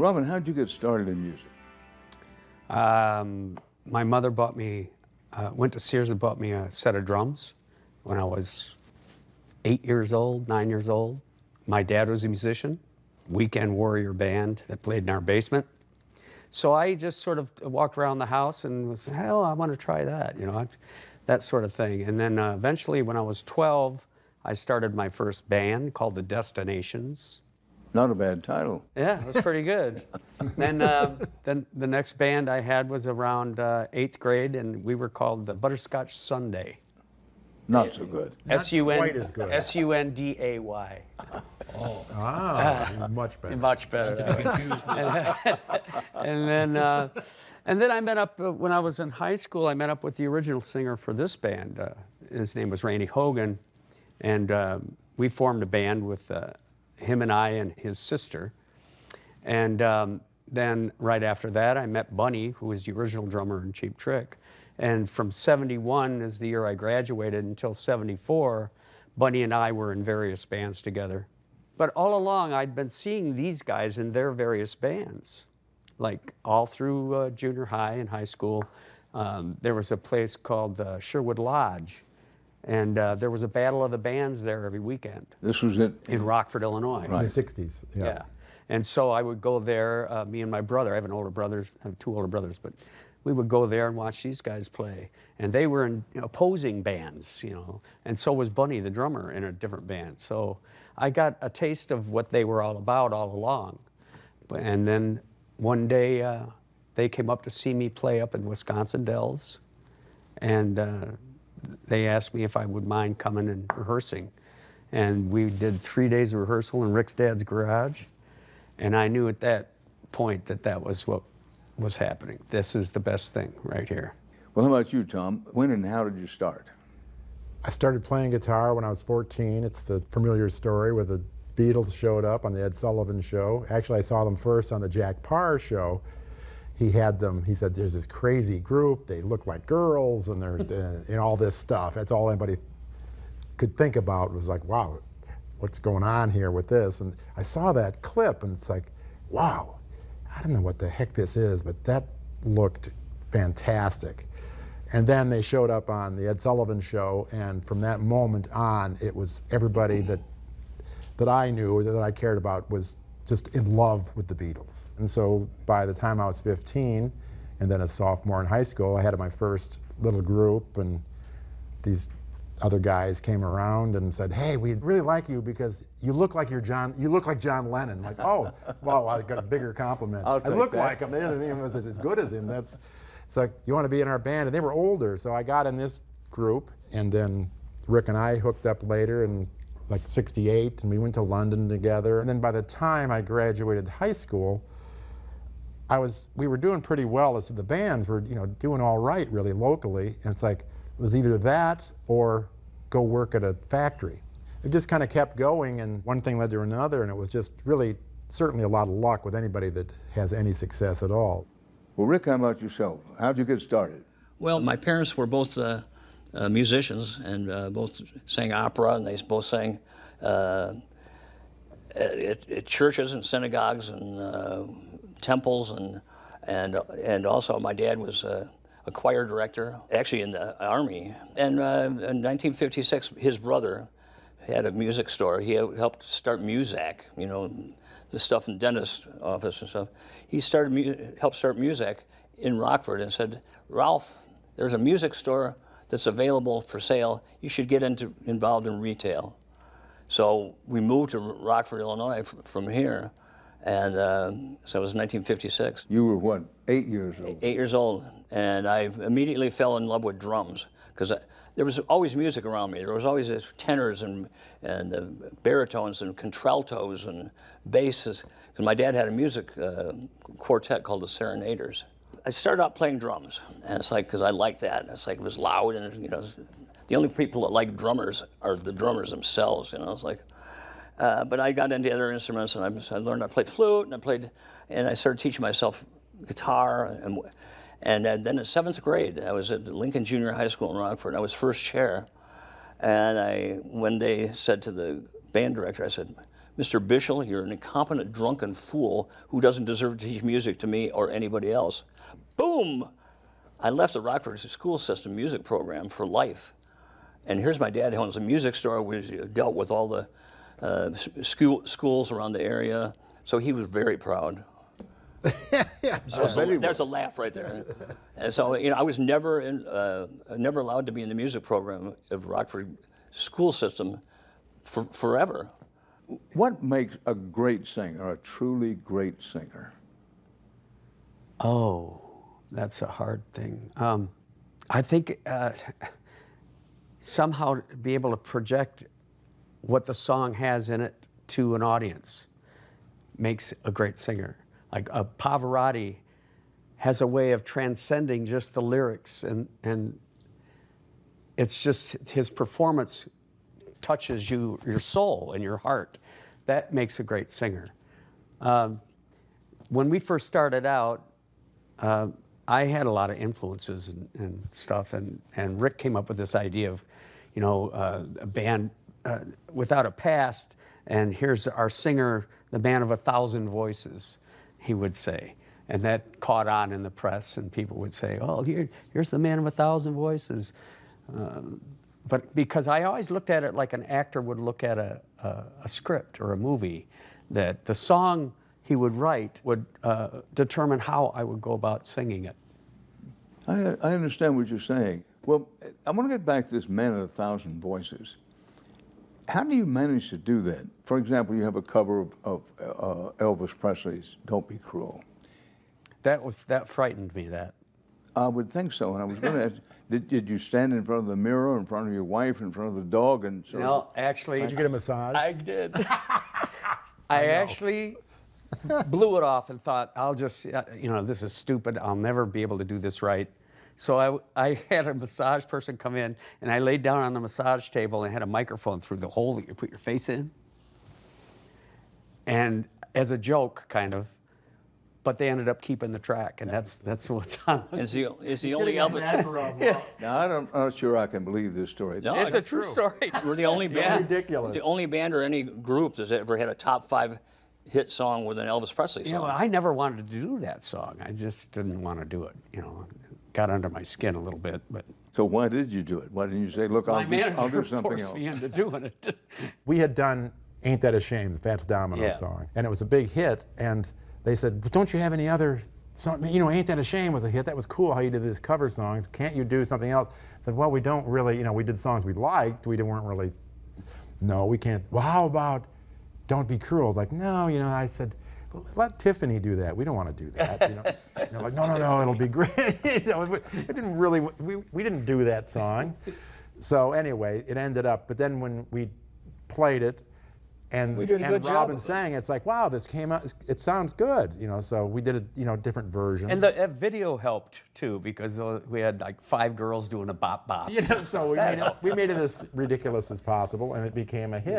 Robin, how'd you get started in music? My mother bought me, went to Sears and bought me a set of drums when I was 8 years old, 9 years old. My dad was a musician, weekend warrior band that played in our basement. So I just sort of walked around the house and was, hell, I want to try that, you know, that sort of thing. And then eventually when I was 12, I started my first band called the Destinations. Not a bad title. Yeah, it was pretty good. Then the next band I had was around 8th grade, and we were called the Butterscotch Sunday. Not so good. Quite as good. S-U-N-D-A-Y. Oh, much better. Much better. Not to be confused with and then I met up, when I was in high school, I met up with the original singer for this band. His name was Randy Hogan, and we formed a band with him and I and his sister. And then right after that, I met Bunny, who was the original drummer in Cheap Trick. And from 71 is the year I graduated until 74, Bunny and I were in various bands together. But all along, I'd been seeing these guys in their various bands, like all through junior high and high school. There was a place called Sherwood Lodge, and there was a battle of the bands there every weekend. This was in Rockford, Illinois. In the 60s, yeah. And so I would go there, me and my brother. I have I have two older brothers, but we would go there and watch these guys play. And they were in opposing bands, you know, and so was Bunny, the drummer, in a different band. So I got a taste of what they were all about all along. And then one day they came up to see me play up in Wisconsin Dells, and they asked me if I would mind coming and rehearsing. And we did 3 days of rehearsal in Rick's dad's garage, and I knew at that point that that was what was happening. This is the best thing right here. Well, how about you, Tom? When and how did you start? I started playing guitar when I was 14. It's the familiar story where the Beatles showed up on the Ed Sullivan Show. Actually, I saw them first on the Jack Parr Show. He had them, he said, there's this crazy group, they look like girls, and they're and all this stuff. That's all anybody could think about, was like, wow, what's going on here with this? And I saw that clip, and it's like, wow, I don't know what the heck this is, but that looked fantastic. And then they showed up on the Ed Sullivan Show, and from that moment on, it was everybody that I knew, or that I cared about, was just in love with the Beatles. And so by the time I was 15, and then a sophomore in high school, I had my first little group, and these other guys came around and said, hey, we really like you because you look like John Lennon. I'm like, oh, well, I got a bigger compliment. I look like him. They didn't even was as good as him. It's like, you want to be in our band? And they were older, so I got in this group, and then Rick and I hooked up later in like 68, and we went to London together. And then by the time I graduated high school, we were doing pretty well as the bands were, doing all right really locally. And it's like, it was either that or go work at a factory. It just kind of kept going, and one thing led to another, and it was just really, certainly a lot of luck with anybody that has any success at all. Well, Rick, how about yourself? How'd you get started? Well, my parents were both musicians, and both sang opera, and they both sang at churches and synagogues and temples, and also my dad was a choir director, actually in the Army. And in 1956, his brother had a music store. He helped start Muzak, the stuff in the dentist's office and stuff. He helped start Muzak in Rockford, and said, Ralph, there's a music store that's available for sale. You should get involved in retail. So we moved to Rockford, Illinois from here, and so it was 1956. You were what, 8 years old? 8 years old, and I immediately fell in love with drums, because there was always music around me. There was always this tenors and baritones and contraltos and basses, because my dad had a music quartet called the Serenaders. I started out playing drums, and it's like, because I liked that, and it's like, it was loud, and the only people that like drummers are the drummers themselves, it's like, but I got into other instruments, and I learned, I played flute, and I started teaching myself guitar, and then in 7th grade, I was at Lincoln Junior High School in Rockford, and I was first chair, and I one day said to the band director, I said, Mr. Bishel, you're an incompetent, drunken fool who doesn't deserve to teach music to me or anybody else. Boom! I left the Rockford school system music program for life. And here's my dad who owns a music store. We dealt with all the schools around the area. So he was very proud. There's a laugh right there. And so, you know, I was never allowed to be in the music program of Rockford school system forever. What makes a great singer, a truly great singer? Oh, that's a hard thing. I think somehow be able to project what the song has in it to an audience makes a great singer. Like Pavarotti has a way of transcending just the lyrics, and it's just his performance touches your soul and your heart. That makes a great singer. When we first started out, I had a lot of influences and stuff, and Rick came up with this idea of, you know, a band without a past, and here's our singer, the man of 1,000 voices, he would say. And that caught on in the press, and people would say, oh, here's the man of 1,000 voices. But because I always looked at it like an actor would look at a script or a movie, that the song he would write would determine how I would go about singing it. I understand what you're saying. Well, I want to get back to this man of 1,000 voices. How do you manage to do that? For example, you have a cover of Elvis Presley's "Don't Be Cruel." That frightened me. That I would think so, and I was going to ask, did you stand in front of the mirror, in front of your wife, in front of the dog, and sort no, of? actually, Did you get a massage? I did. I actually blew it off and thought, I'll just, you know, this is stupid. I'll never be able to do this right. So I had a massage person come in, and I laid down on the massage table and had a microphone through the hole that you put your face in. And as a joke, kind of, but they ended up keeping the track, and that's what's on. Is the only Elvis? Now, I'm not sure I can believe this story. No, It's a true story. We're the only band. Ridiculous. The only band or any group that's ever had a top 5 hit song with an Elvis Presley song. You know, I never wanted to do that song. I just didn't want to do it. You know, it got under my skin a little bit, but So why did you do it? Why didn't you say, look, my I'll manager do something forced else? me into doing it. We had done Ain't That a Shame, the Fats Domino Yeah. song, and it was a big hit, and they said, but don't you have any other song? You know, Ain't That a Shame was a hit. That was cool how you did these cover songs. Can't you do something else? I said, well, we don't really, you know, we did songs we liked. We weren't really, no, we can't. Well, how about Don't Be Cruel? Like, no, you know, I said, well, let Tiffany do that. We don't want to do that. You know? And they're like, no, it'll be great. You know, it didn't really, we didn't do that song. So anyway, it ended up, but then when we played it, and We did a good job Robin of it. sang, it's like, wow, this came out, it sounds good, you know, so we did a, you know, different version. And the video helped too, because we had like 5 girls doing a bop bop. You know, so we made it as ridiculous as possible, and it became a hit.